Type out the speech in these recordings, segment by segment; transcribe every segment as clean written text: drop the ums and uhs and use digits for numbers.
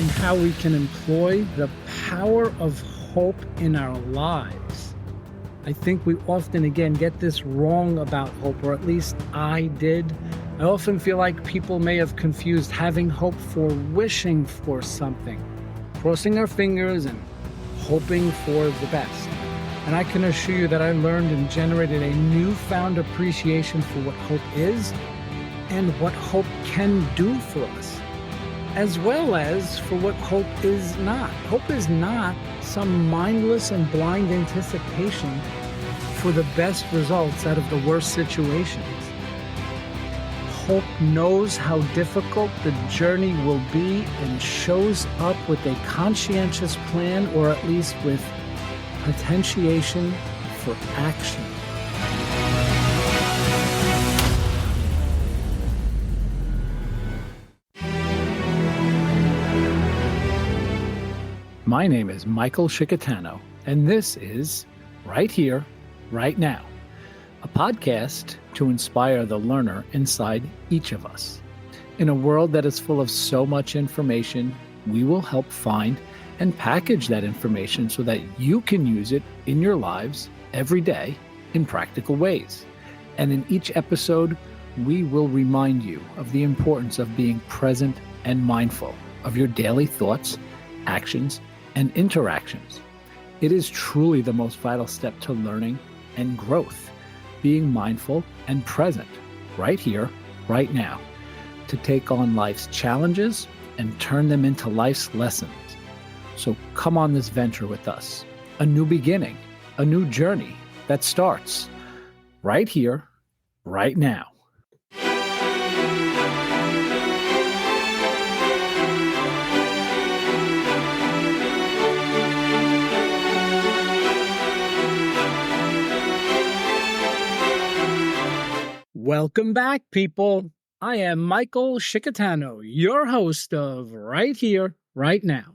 and how we can employ the power of hope in our lives. I think we often, again, get this wrong about hope, or at least I did. I often feel like people may have confused having hope for wishing for something, crossing our fingers and hoping for the best. And I can assure you that I learned and generated a newfound appreciation for what hope is and what hope can do for us, as well as for what hope is not. Hope is not some mindless and blind anticipation for the best results out of the worst situations. Hope knows how difficult the journey will be and shows up with a conscientious plan, or at least with potentiation for action. My name is Michael Shikatano, and this is Right Here, Right Now, a podcast to inspire the learner inside each of us. In a world that is full of so much information, we will help find and package that information so that you can use it in your lives every day in practical ways. And in each episode, we will remind you of the importance of being present and mindful of your daily thoughts, actions, and interactions. It is truly the most vital step to learning and growth, being mindful and present right here, right now, to take on life's challenges and turn them into life's lessons. So come on this venture with us, a new beginning, a new journey that starts right here, right now. Welcome back, people. I am Michael Shikatano, your host of Right Here, Right Now,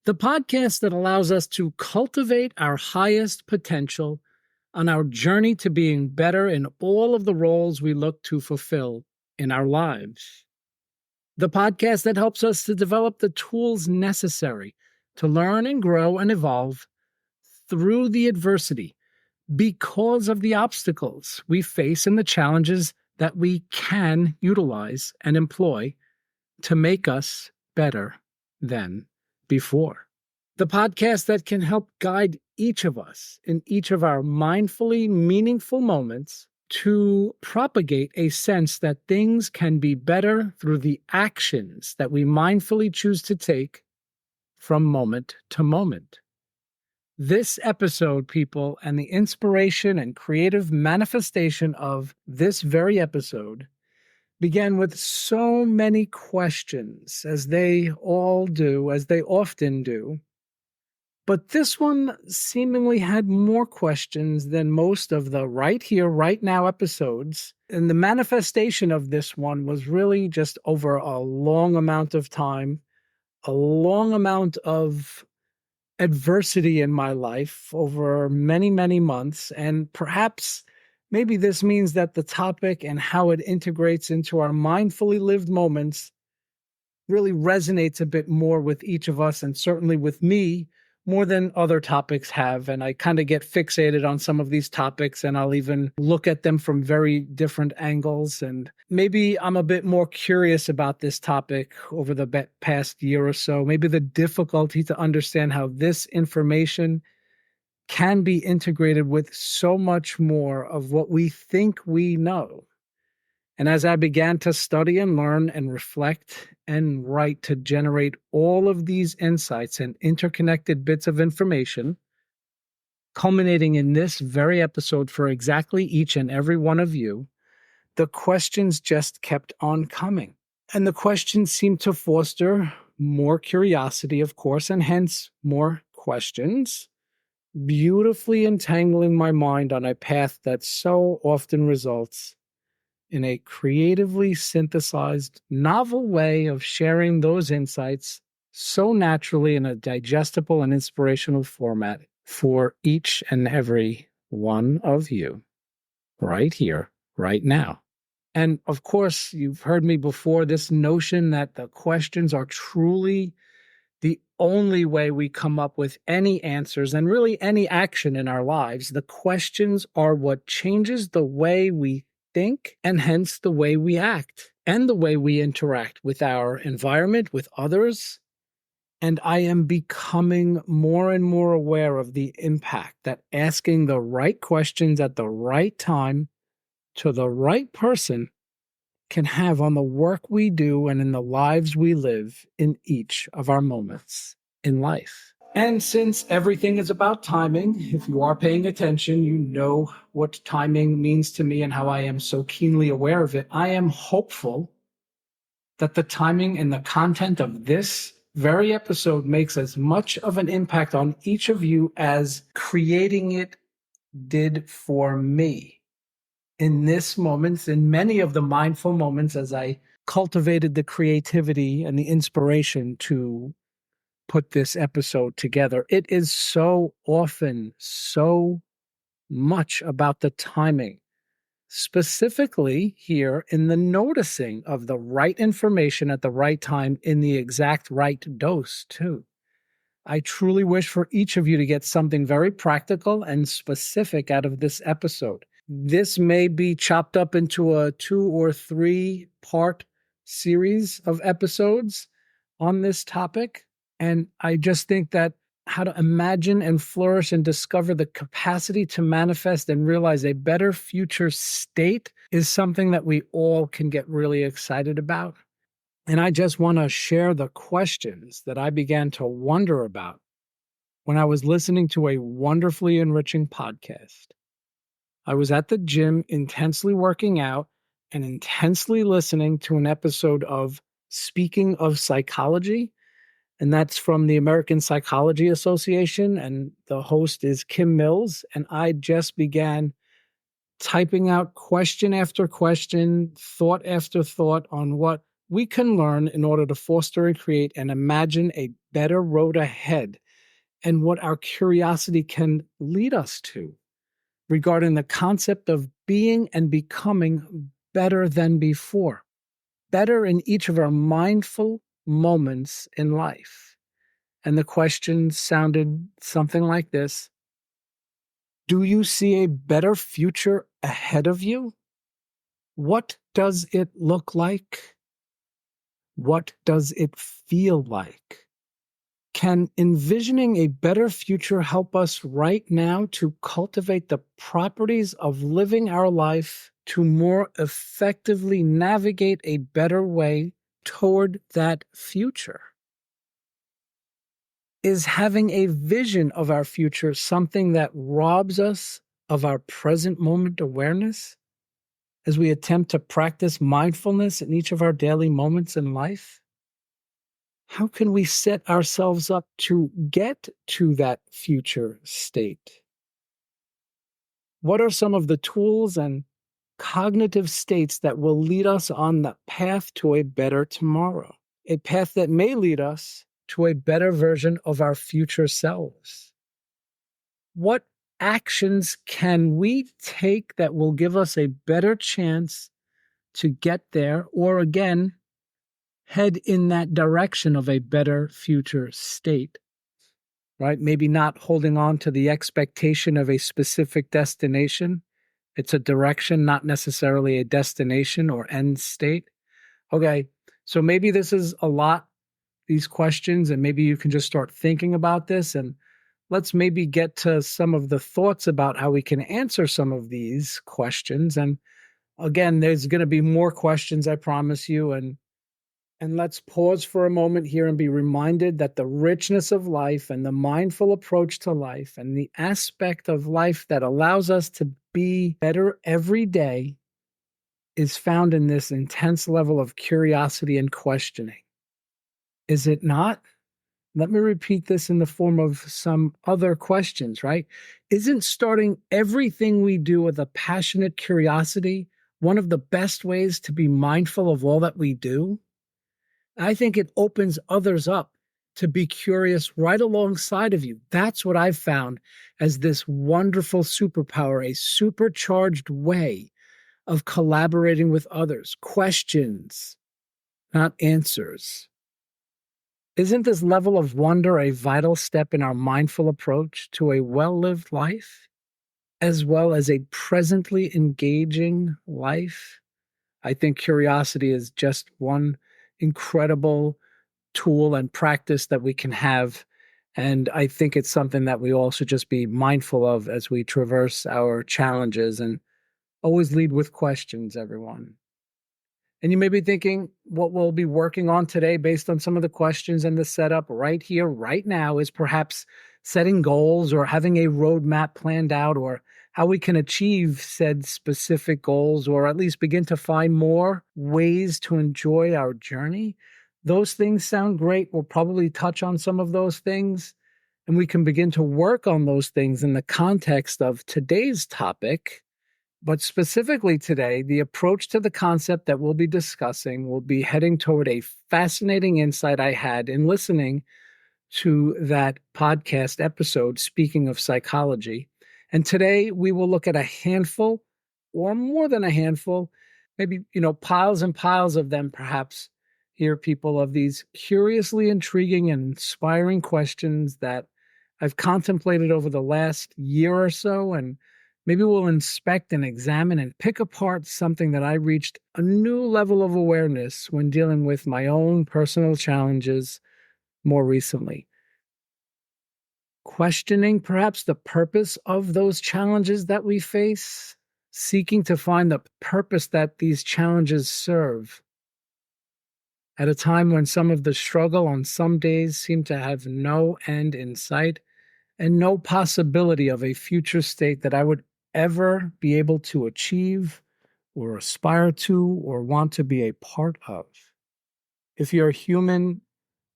the podcast that allows us to cultivate our highest potential on our journey to being better in all of the roles we look to fulfill in our lives. The podcast that helps us to develop the tools necessary to learn and grow and evolve through the adversity, because of the obstacles we face and the challenges that we can utilize and employ to make us better than before. The podcast that can help guide each of us in each of our mindfully meaningful moments to propagate a sense that things can be better through the actions that we mindfully choose to take from moment to moment. This episode, people, and the inspiration and creative manifestation of this very episode began with so many questions, as they all do, as they often do. But this one seemingly had more questions than most of the Right Here, Right Now episodes. And the manifestation of this one was really just over a long amount of time, a long amount of adversity in my life over many, many months. And perhaps maybe this means that the topic and how it integrates into our mindfully lived moments really resonates a bit more with each of us, and certainly with me, more than other topics have. And I kind of get fixated on some of these topics, and I'll even look at them from very different angles. And maybe I'm a bit more curious about this topic over the past year or so. Maybe the difficulty to understand how this information can be integrated with so much more of what we think we know. And as I began to study and learn and reflect and write to generate all of these insights and interconnected bits of information, culminating in this very episode for exactly each and every one of you, the questions just kept on coming. And the questions seemed to foster more curiosity, of course, and hence more questions, beautifully entangling my mind on a path that so often results in a creatively synthesized, novel way of sharing those insights so naturally in a digestible and inspirational format for each and every one of you, right here, right now. And of course, you've heard me before, this notion that the questions are truly the only way we come up with any answers and really any action in our lives. The questions are what changes the way we think and hence the way we act and the way we interact with our environment, with others. And I am becoming more and more aware of the impact that asking the right questions at the right time to the right person can have on the work we do and in the lives we live in each of our moments in life. And since everything is about timing, if you are paying attention, you know what timing means to me and how I am so keenly aware of it. I am hopeful that the timing and the content of this very episode makes as much of an impact on each of you as creating it did for me in this moment, in many of the mindful moments as I cultivated the creativity and the inspiration to put this episode together. It is so often so much about the timing, specifically here in the noticing of the right information at the right time in the exact right dose, too. I truly wish for each of you to get something very practical and specific out of this episode. This may be chopped up into a 2 or 3 part series of episodes on this topic. And I just think that how to imagine and flourish and discover the capacity to manifest and realize a better future state is something that we all can get really excited about. And I just want to share the questions that I began to wonder about when I was listening to a wonderfully enriching podcast. I was at the gym intensely working out and intensely listening to an episode of Speaking of Psychology, and that's from the American Psychology Association, and the host is Kim Mills, and I just began typing out question after question, thought after thought on what we can learn in order to foster and create and imagine a better road ahead and what our curiosity can lead us to regarding the concept of being and becoming better than before, better in each of our mindful moments in life. And the question sounded something like this: do you see a better future ahead of you? What does it look like? What does it feel like? Can envisioning a better future help us right now to cultivate the properties of living our life to more effectively navigate a better way toward that future? Is having a vision of our future something that robs us of our present moment awareness as we attempt to practice mindfulness in each of our daily moments in life? How can we set ourselves up to get to that future state? What are some of the tools and cognitive states that will lead us on the path to a better tomorrow? A path that may lead us to a better version of our future selves. What actions can we take that will give us a better chance to get there, or again, head in that direction of a better future state, right? Maybe not holding on to the expectation of a specific destination. It's a direction, not necessarily a destination or end state. Okay, so maybe this is a lot, these questions, and maybe you can just start thinking about this, and let's maybe get to some of the thoughts about how we can answer some of these questions. And again, there's going to be more questions, I promise you, and let's pause for a moment here and be reminded that the richness of life and the mindful approach to life and the aspect of life that allows us to be better every day is found in this intense level of curiosity and questioning. Is it not? Let me repeat this in the form of some other questions, right? Isn't starting everything we do with a passionate curiosity one of the best ways to be mindful of all that we do? I think it opens others up to be curious right alongside of you. That's what I've found as this wonderful superpower, a supercharged way of collaborating with others. Questions, not answers. Isn't this level of wonder a vital step in our mindful approach to a well lived life, as well as a presently engaging life? I think curiosity is just one incredible tool and practice that we can have. And I think it's something that we all should just be mindful of as we traverse our challenges, and always lead with questions, everyone. And you may be thinking, what we'll be working on today based on some of the questions and the setup right here, right now, is perhaps setting goals or having a roadmap planned out, or how we can achieve said specific goals, or at least begin to find more ways to enjoy our journey. Those things sound great. We'll probably touch on some of those things, and we can begin to work on those things in the context of today's topic. But specifically today, the approach to the concept that we'll be discussing will be heading toward a fascinating insight I had in listening to that podcast episode, Speaking of Psychology. And today we will look at a handful, or more than a handful, maybe, piles and piles of them, perhaps, here, people, of these curiously intriguing and inspiring questions that I've contemplated over the last year or so. And maybe we'll inspect and examine and pick apart something that I reached a new level of awareness when dealing with my own personal challenges more recently. Questioning perhaps the purpose of those challenges that we face, seeking to find the purpose that these challenges serve. At a time when some of the struggle on some days seem to have no end in sight, and no possibility of a future state that I would ever be able to achieve or aspire to or want to be a part of. If you're human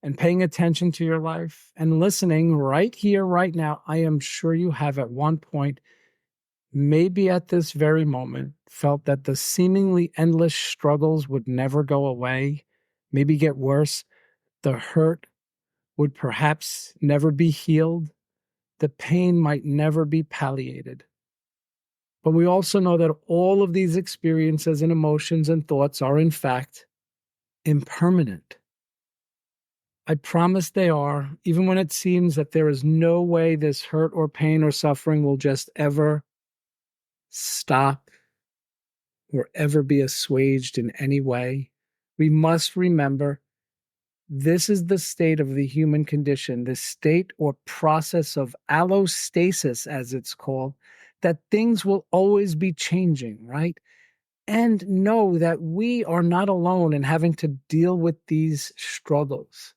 and paying attention to your life and listening right here, right now, I am sure you have at one point, maybe at this very moment, felt that the seemingly endless struggles would never go away, maybe get worse. The hurt would perhaps never be healed. The pain might never be palliated. But we also know that all of these experiences and emotions and thoughts are, in fact, impermanent. I promise they are, even when it seems that there is no way this hurt or pain or suffering will just ever stop or ever be assuaged in any way. We must remember this is the state of the human condition, the state or process of allostasis, as it's called, that things will always be changing, right? And know that we are not alone in having to deal with these struggles.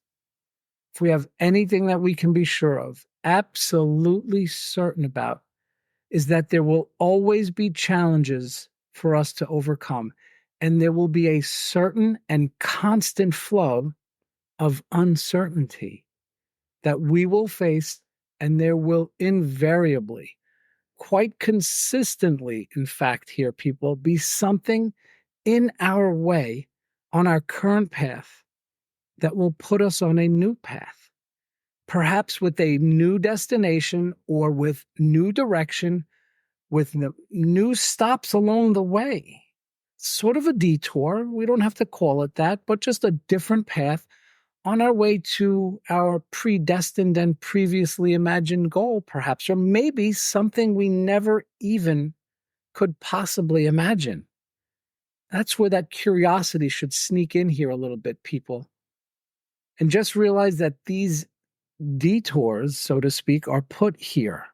If we have anything that we can be sure of, absolutely certain about, is that there will always be challenges for us to overcome. And there will be a certain and constant flow of uncertainty that we will face, and there will invariably, quite consistently, in fact, here, people, be something in our way on our current path that will put us on a new path, perhaps with a new destination or with new direction, with new stops along the way. Sort of a detour. We don't have to call it that, but just a different path on our way to our predestined and previously imagined goal, perhaps, or maybe something we never even could possibly imagine. That's where that curiosity should sneak in here a little bit, people. And just realize that these detours, so to speak, are put here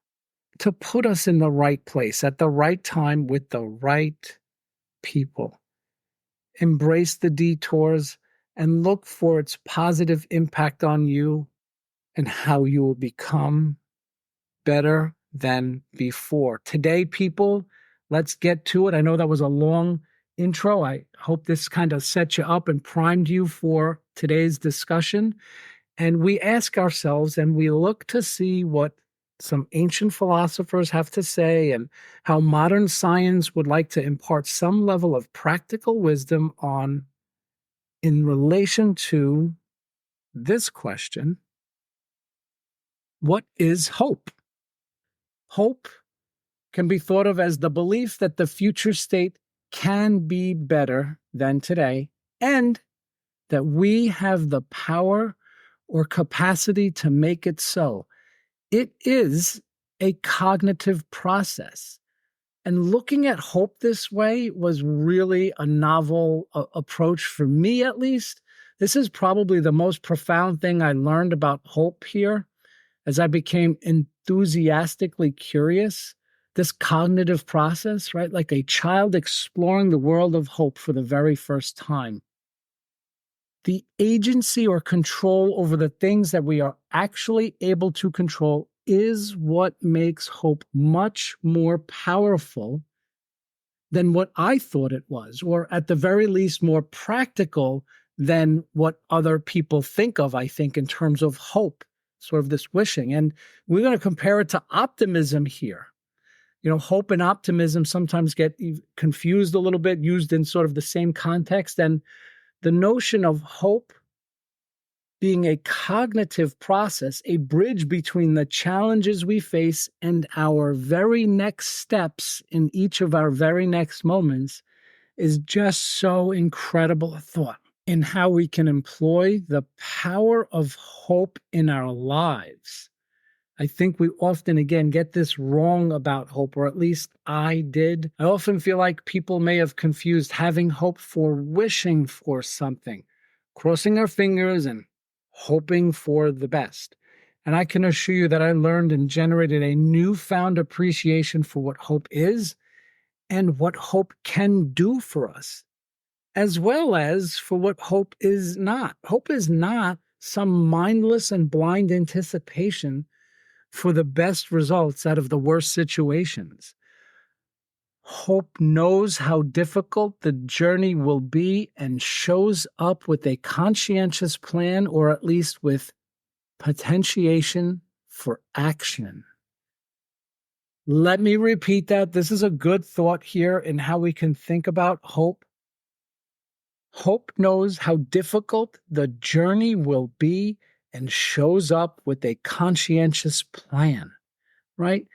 to put us in the right place at the right time with the right people. Embrace the detours and look for its positive impact on you and how you will become better than before. Today, people, let's get to it. I know that was a long intro. I hope this kind of set you up and primed you for today's discussion. And we ask ourselves and we look to see what some ancient philosophers have to say and how modern science would like to impart some level of practical wisdom on in relation to this question: what is hope? Hope can be thought of as the belief that the future state can be better than today, and that we have the power or capacity to make it so. It is a cognitive process. And looking at hope this way was really a novel approach for me, at least. This is probably the most profound thing I learned about hope here as I became enthusiastically curious. This cognitive process, right? Like a child exploring the world of hope for the very first time. The agency or control over the things that we are actually able to control is what makes hope much more powerful than what I thought it was, or at the very least, more practical than what other people think of, I think, in terms of hope, sort of this wishing. And we're going to compare it to optimism here. You know, hope and optimism sometimes get confused a little bit, used in sort of the same context. And the notion of hope being a cognitive process, a bridge between the challenges we face and our very next steps in each of our very next moments, is just so incredible a thought in how we can employ the power of hope in our lives. I think we often, again, get this wrong about hope, or at least I did. I often feel like people may have confused having hope for wishing for something, crossing our fingers and hoping for the best. And I can assure you that I learned and generated a newfound appreciation for what hope is and what hope can do for us, as well as for what hope is not. Hope is not some mindless and blind anticipation for the best results out of the worst situations. Hope knows how difficult the journey will be and shows up with a conscientious plan, or at least with potentiation for action. Let me repeat that. This is a good thought here in how we can think about hope. Hope knows how difficult the journey will be and shows up with a conscientious plan, right?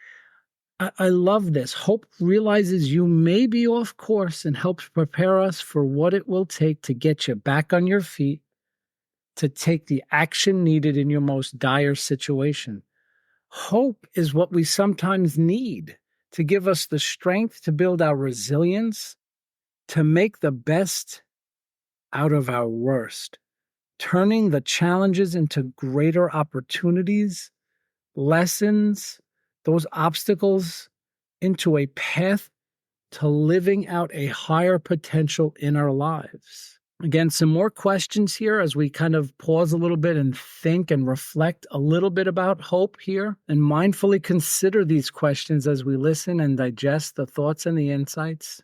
I love this. Hope realizes you may be off course and helps prepare us for what it will take to get you back on your feet, to take the action needed in your most dire situation. Hope is what we sometimes need to give us the strength to build our resilience, to make the best out of our worst, turning the challenges into greater opportunities, lessons, those obstacles into a path to living out a higher potential in our lives. Again, some more questions here as we kind of pause a little bit and think and reflect a little bit about hope here, and mindfully consider these questions as we listen and digest the thoughts and the insights.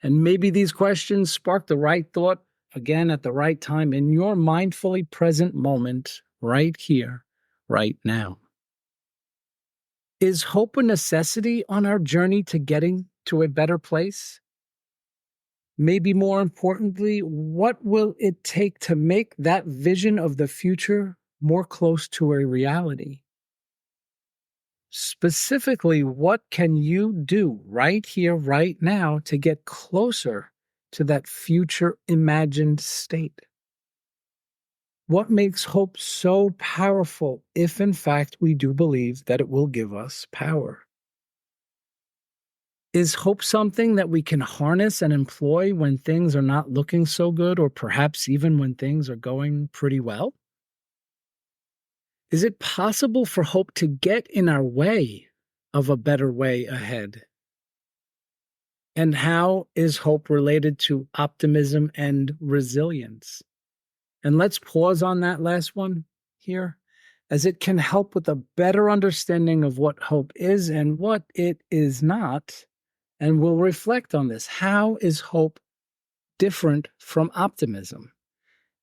And maybe these questions spark the right thought again at the right time in your mindfully present moment, right here, right now. Is hope a necessity on our journey to getting to a better place? Maybe more importantly, what will it take to make that vision of the future more close to a reality? Specifically, what can you do right here, right now, to get closer to that future imagined state? What makes hope so powerful if, in fact, we do believe that it will give us power? Is hope something that we can harness and employ when things are not looking so good, or perhaps even when things are going pretty well? Is it possible for hope to get in our way of a better way ahead? And how is hope related to optimism and resilience? And let's pause on that last one here, as it can help with a better understanding of what hope is and what it is not. And we'll reflect on this. How is hope different from optimism?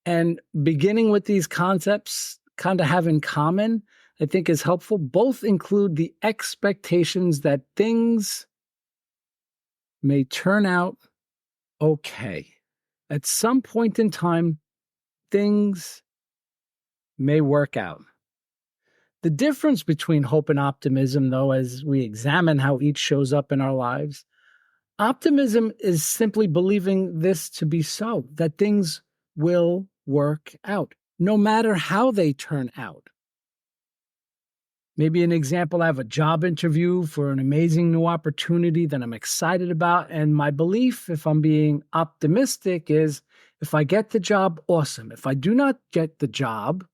And beginning with these concepts kind of have in common, I think is helpful. Both include the expectations that things may turn out okay. At some point in time, things may work out. The difference between hope and optimism, though, as we examine how each shows up in our lives, optimism is simply believing this to be so, that things will work out. no matter how they turn out. Maybe an example, I have a job interview for an amazing new opportunity that I'm excited about. And my belief, if I'm being optimistic, is if I get the job, awesome. If I do not get the job,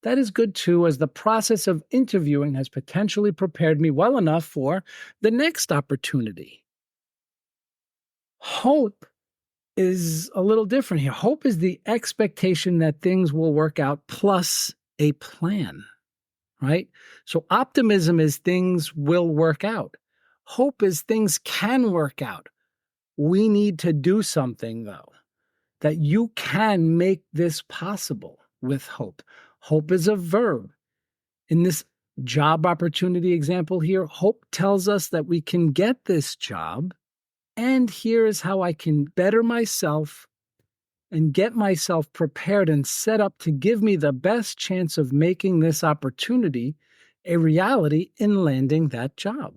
that is good too, as the process of interviewing has potentially prepared me well enough for the next opportunity. Hope is a little different here. Hope is the expectation that things will work out plus a plan, right? So optimism is things will work out. Hope is things can work out. We need to do something, though, that you can make this possible with hope. Hope is a verb. In this job opportunity example here, hope tells us that we can get this job, and here is how I can better myself and get myself prepared and set up to give me the best chance of making this opportunity a reality in landing that job.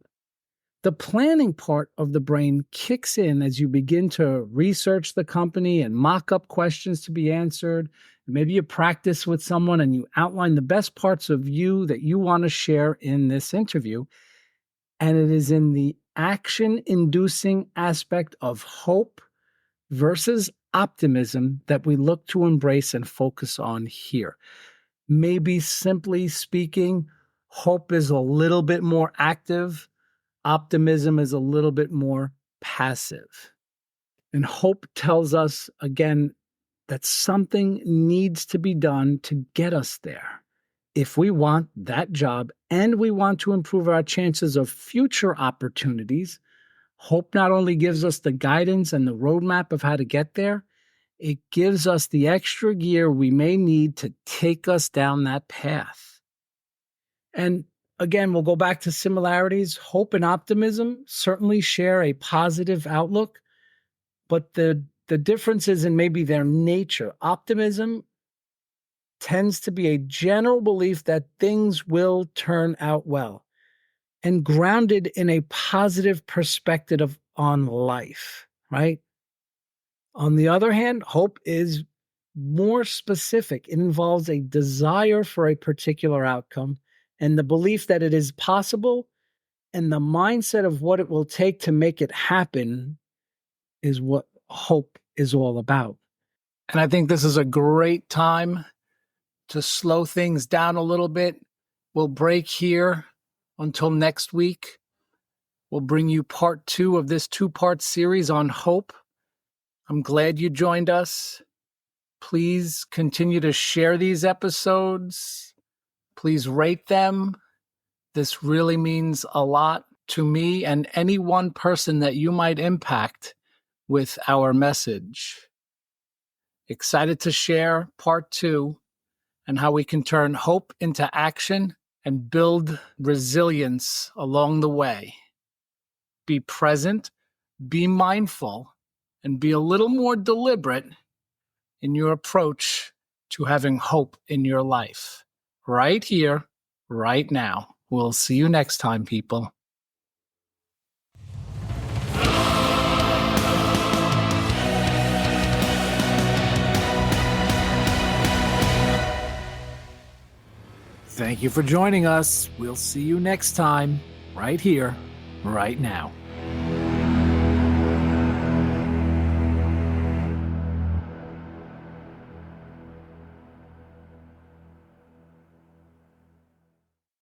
The planning part of the brain kicks in as you begin to research the company and mock up questions to be answered. Maybe you practice with someone and you outline the best parts of you that you want to share in this interview. And it is in the action-inducing aspect of hope versus optimism that we look to embrace and focus on here. Maybe simply speaking, hope is a little bit more active. Optimism is a little bit more passive. And hope tells us, again, that something needs to be done to get us there. If we want that job and we want to improve our chances of future opportunities, hope not only gives us the guidance and the roadmap of how to get there, it gives us the extra gear we may need to take us down that path. And again, we'll go back to similarities. Hope and optimism certainly share a positive outlook, but the difference is in maybe their nature. Optimism tends to be a general belief that things will turn out well and grounded in a positive perspective on life, right? On the other hand, hope is more specific. It involves a desire for a particular outcome and the belief that it is possible, and the mindset of what it will take to make it happen is what hope is all about. And I think this is a great time to slow things down a little bit. We'll break here until next week. We'll bring you part 2 of this 2-part series on hope. I'm glad you joined us. Please continue to share these episodes. Please rate them. This really means a lot to me and any one person that you might impact with our message. Excited to share part 2 and how we can turn hope into action and build resilience along the way. Be present, be mindful, and be a little more deliberate in your approach to having hope in your life. Right here, right now. We'll see you next time, people. Thank you for joining us. We'll see you next time, right here, right now.